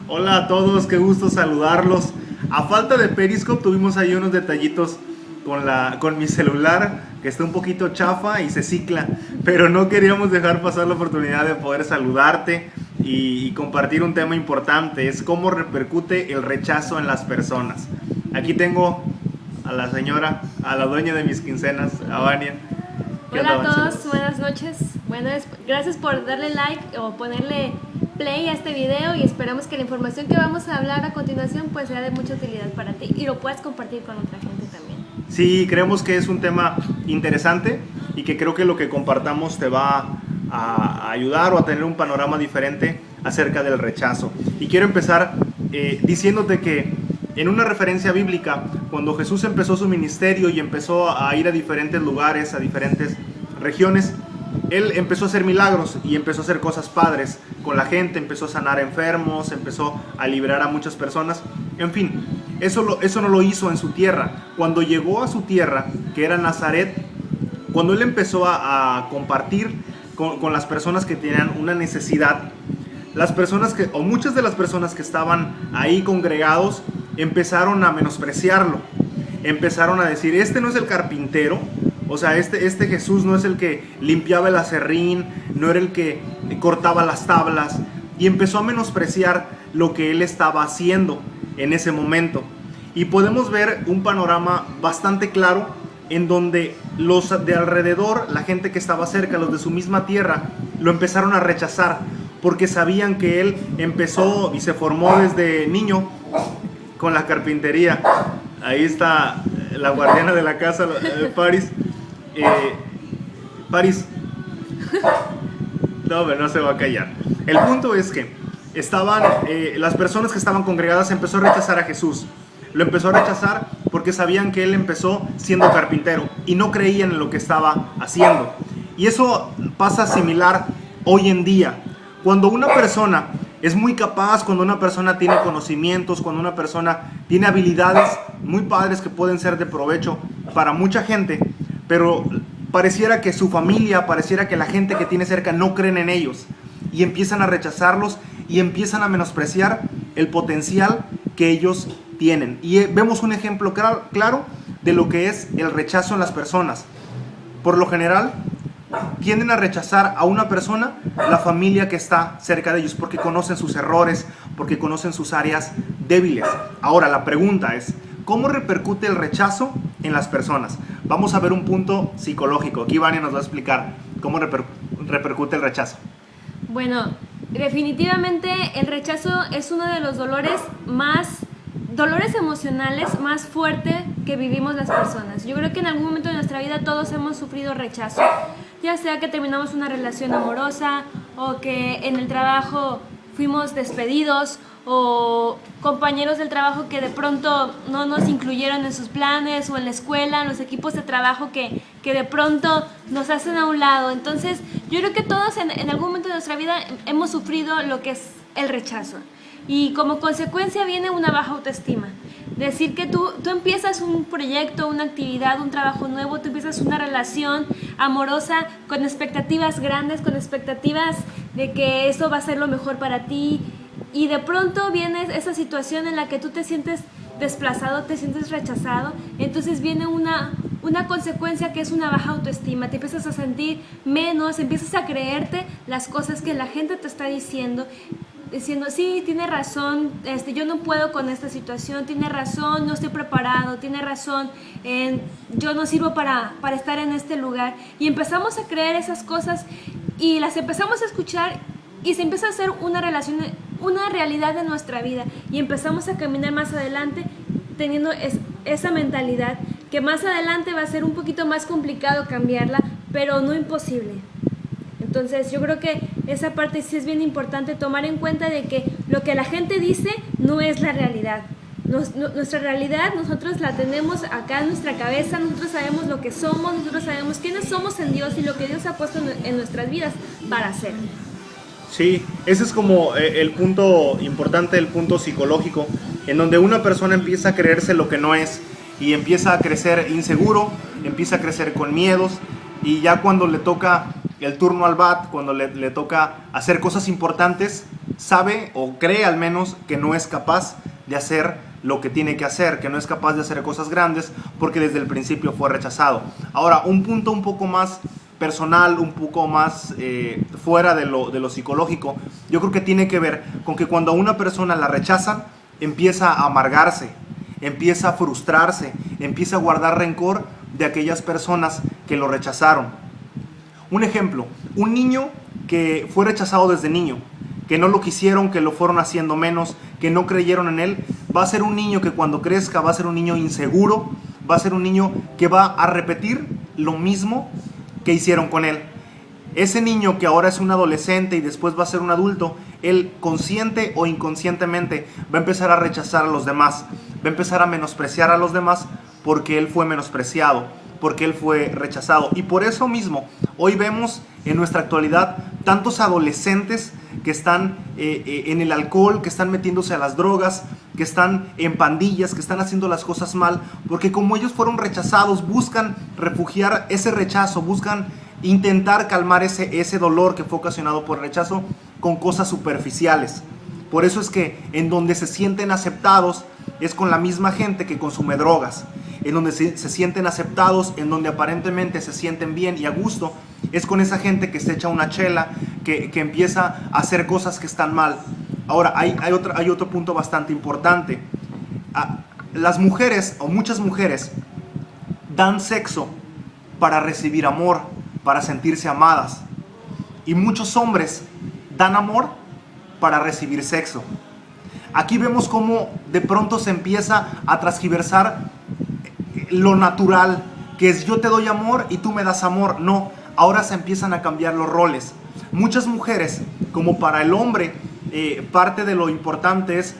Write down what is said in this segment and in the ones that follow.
Hola a todos, qué gusto saludarlos. A falta de Periscope tuvimos ahí unos detallitos con mi celular que está un poquito chafa y se cicla, pero no queríamos dejar pasar la oportunidad de poder saludarte y compartir un tema importante, es cómo repercute el rechazo en las personas. Aquí tengo a la señora, a la dueña de mis quincenas, a Vania. Hola a todos, buenas noches. Gracias por darle like o ponerle play a este video y esperamos que la información que vamos a hablar a continuación pues sea de mucha utilidad para ti y lo puedas compartir con otra gente también. Sí, creemos que es un tema interesante y que creo que lo que compartamos te va a ayudar o a tener un panorama diferente acerca del rechazo. Y quiero empezar diciéndote que en una referencia bíblica, cuando Jesús empezó su ministerio y empezó a ir a diferentes lugares, a diferentes regiones, Él empezó a hacer milagros y empezó a hacer cosas padres con la gente, empezó a sanar enfermos, empezó a liberar a muchas personas. En fin, eso no lo hizo en su tierra. Cuando llegó a su tierra, que era Nazaret, cuando Él empezó a compartir con las personas que tenían una necesidad, muchas de las personas que estaban ahí congregados empezaron a menospreciarlo, empezaron a decir, este no es el carpintero, o sea, este Jesús no es el que limpiaba el aserrín, no era el que cortaba las tablas, y empezó a menospreciar lo que él estaba haciendo en ese momento. Y podemos ver un panorama bastante claro en donde los de alrededor, la gente que estaba cerca, los de su misma tierra, lo empezaron a rechazar, porque sabían que él empezó y se formó desde niño con la carpintería. Ahí está la guardiana de la casa, Paris. Paris. No se va a callar. El punto es que las personas que estaban congregadas empezó a rechazar a Jesús. Lo empezó a rechazar porque sabían que él empezó siendo carpintero y no creían en lo que estaba haciendo. Y eso pasa similar hoy en día. Cuando una persona es muy capaz, cuando una persona tiene conocimientos, cuando una persona tiene habilidades muy padres que pueden ser de provecho para mucha gente, pero pareciera que su familia, pareciera que la gente que tiene cerca no creen en ellos y empiezan a rechazarlos y empiezan a menospreciar el potencial que ellos tienen. Y vemos un ejemplo claro de lo que es el rechazo en las personas. Por lo general, tienden a rechazar a una persona la familia que está cerca de ellos porque conocen sus errores, porque conocen sus áreas débiles. Ahora la pregunta es, ¿cómo repercute el rechazo en las personas? Vamos a ver un punto psicológico. Aquí Vania nos va a explicar cómo repercute el rechazo. Bueno, definitivamente el rechazo es uno de los dolores emocionales más fuertes que vivimos las personas. Yo creo que en algún momento de nuestra vida todos hemos sufrido rechazo, ya sea que terminamos una relación amorosa o que en el trabajo fuimos despedidos o compañeros del trabajo que de pronto no nos incluyeron en sus planes o en la escuela, en los equipos de trabajo que de pronto nos hacen a un lado. Entonces yo creo que todos en algún momento de nuestra vida hemos sufrido lo que es el rechazo y como consecuencia viene una baja autoestima. Decir que tú empiezas un proyecto, una actividad, un trabajo nuevo, tú empiezas una relación amorosa con expectativas grandes, con expectativas de que eso va a ser lo mejor para ti y de pronto viene esa situación en la que tú te sientes desplazado, te sientes rechazado, entonces viene una consecuencia que es una baja autoestima, te empiezas a sentir menos, empiezas a creerte las cosas que la gente te está diciendo, sí, tiene razón, yo no puedo con esta situación, tiene razón, no estoy preparado, tiene razón, yo no sirvo para estar en este lugar. Y empezamos a creer esas cosas y las empezamos a escuchar y se empieza a hacer una realidad de nuestra vida y empezamos a caminar más adelante teniendo esa mentalidad que más adelante va a ser un poquito más complicado cambiarla, pero no imposible. Entonces yo creo que esa parte sí es bien importante tomar en cuenta de que lo que la gente dice no es la realidad. Nuestra realidad nosotros la tenemos acá en nuestra cabeza, nosotros sabemos lo que somos, nosotros sabemos quiénes somos en Dios y lo que Dios ha puesto en nuestras vidas para hacer. Sí, ese es como el punto importante, el punto psicológico, en donde una persona empieza a creerse lo que no es y empieza a crecer inseguro, empieza a crecer con miedos y ya cuando le toca el turno al bat, cuando le toca hacer cosas importantes, sabe o cree al menos que no es capaz de hacer lo que tiene que hacer, que no es capaz de hacer cosas grandes porque desde el principio fue rechazado. Ahora, un punto un poco más personal, un poco más fuera de lo psicológico, yo creo que tiene que ver con que cuando a una persona la rechazan, empieza a amargarse, empieza a frustrarse, empieza a guardar rencor de aquellas personas que lo rechazaron. Un ejemplo, un niño que fue rechazado desde niño, que no lo quisieron, que lo fueron haciendo menos, que no creyeron en él, va a ser un niño que cuando crezca va a ser un niño inseguro, va a ser un niño que va a repetir lo mismo que hicieron con él. Ese niño que ahora es un adolescente y después va a ser un adulto, él consciente o inconscientemente va a empezar a rechazar a los demás, va a empezar a menospreciar a los demás porque él fue menospreciado, porque él fue rechazado. Y por eso mismo, hoy vemos en nuestra actualidad tantos adolescentes que están en el alcohol, que están metiéndose a las drogas, que están en pandillas, que están haciendo las cosas mal, porque como ellos fueron rechazados, buscan refugiar ese rechazo, buscan intentar calmar ese dolor que fue ocasionado por el rechazo con cosas superficiales. Por eso es que en donde se sienten aceptados es con la misma gente que consume drogas. En donde se sienten aceptados, en donde aparentemente se sienten bien y a gusto, es con esa gente que se echa una chela, que empieza a hacer cosas que están mal. Ahora, hay otro punto bastante importante. Las mujeres, o muchas mujeres, dan sexo para recibir amor, para sentirse amadas. Y muchos hombres dan amor para recibir sexo. Aquí vemos cómo de pronto se empieza a transgiversar lo natural, que es yo te doy amor y tú me das amor. No, ahora se empiezan a cambiar los roles. Muchas mujeres, como para el hombre, parte de lo importante es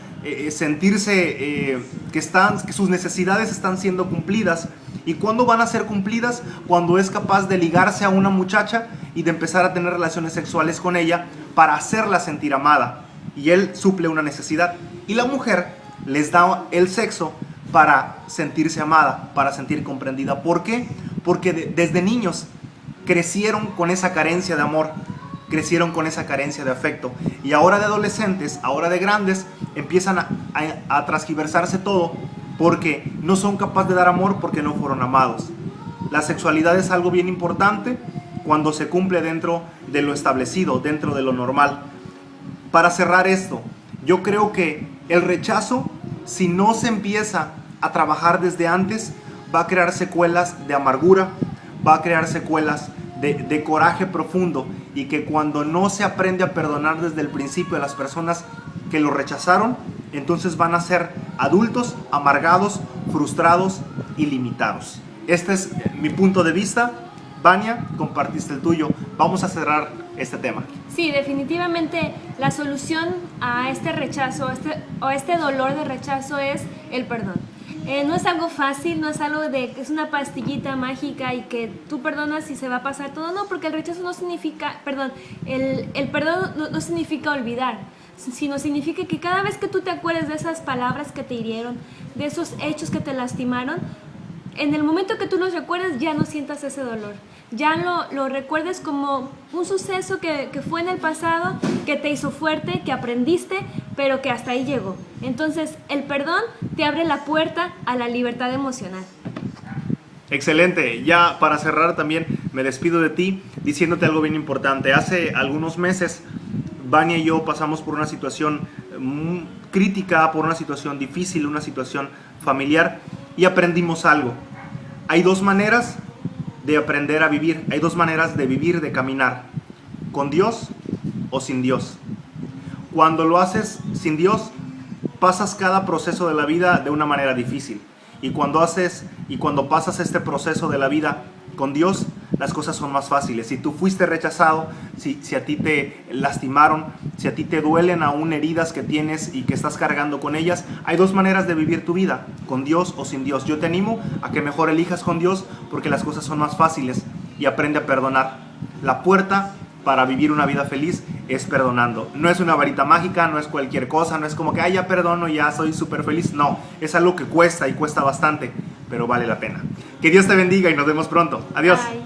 sentirse que sus necesidades están siendo cumplidas. ¿Y cuándo van a ser cumplidas? Cuando es capaz de ligarse a una muchacha y de empezar a tener relaciones sexuales con ella para hacerla sentir amada. Y él suple una necesidad. Y la mujer les da el sexo para sentirse amada, para sentir comprendida. ¿Por qué? Porque desde niños crecieron con esa carencia de amor, crecieron con esa carencia de afecto. Y ahora de adolescentes, ahora de grandes, empiezan a transgiversarse todo porque no son capaces de dar amor porque no fueron amados. La sexualidad es algo bien importante cuando se cumple dentro de lo establecido, dentro de lo normal. Para cerrar esto, yo creo que el rechazo, si no se empieza a trabajar desde antes, va a crear secuelas de amargura, va a crear secuelas de coraje profundo, y que cuando no se aprende a perdonar desde el principio a las personas que lo rechazaron, entonces van a ser adultos amargados, frustrados y limitados. Este es mi punto de vista. Vania, compartiste el tuyo. Vamos a cerrar este tema. Sí, definitivamente la solución a este rechazo, a este dolor de rechazo es el perdón. No es algo fácil, no es algo de que es una pastillita mágica y que tú perdonas y se va a pasar todo. No, porque el rechazo no significa, el perdón no significa olvidar, sino significa que cada vez que tú te acuerdes de esas palabras que te hirieron, de esos hechos que te lastimaron, en el momento que tú los recuerdes ya no sientas ese dolor, ya lo recuerdes como un suceso que fue en el pasado, que te hizo fuerte, que aprendiste, pero que hasta ahí llegó. Entonces el perdón te abre la puerta a la libertad emocional. Excelente. Ya para cerrar también me despido de ti diciéndote algo bien importante. Hace algunos meses Vania y yo pasamos por una situación crítica, por una situación difícil, una situación familiar, y aprendimos algo. Hay dos maneras de aprender a vivir, hay dos maneras de vivir, de caminar: con Dios o sin Dios. Cuando lo haces sin Dios, pasas cada proceso de la vida de una manera difícil. Y cuando pasas este proceso de la vida con Dios, las cosas son más fáciles. Si tú fuiste rechazado, si a ti te lastimaron, si a ti te duelen aún heridas que tienes y que estás cargando con ellas, hay dos maneras de vivir tu vida: con Dios o sin Dios. Yo te animo a que mejor elijas con Dios, porque las cosas son más fáciles, y aprende a perdonar. La puerta para vivir una vida feliz es perdonando. No es una varita mágica, no es cualquier cosa, no es como que ya perdono y ya soy súper feliz. No, es algo que cuesta, y cuesta bastante, pero vale la pena. Que Dios te bendiga y nos vemos pronto. Adiós. Bye.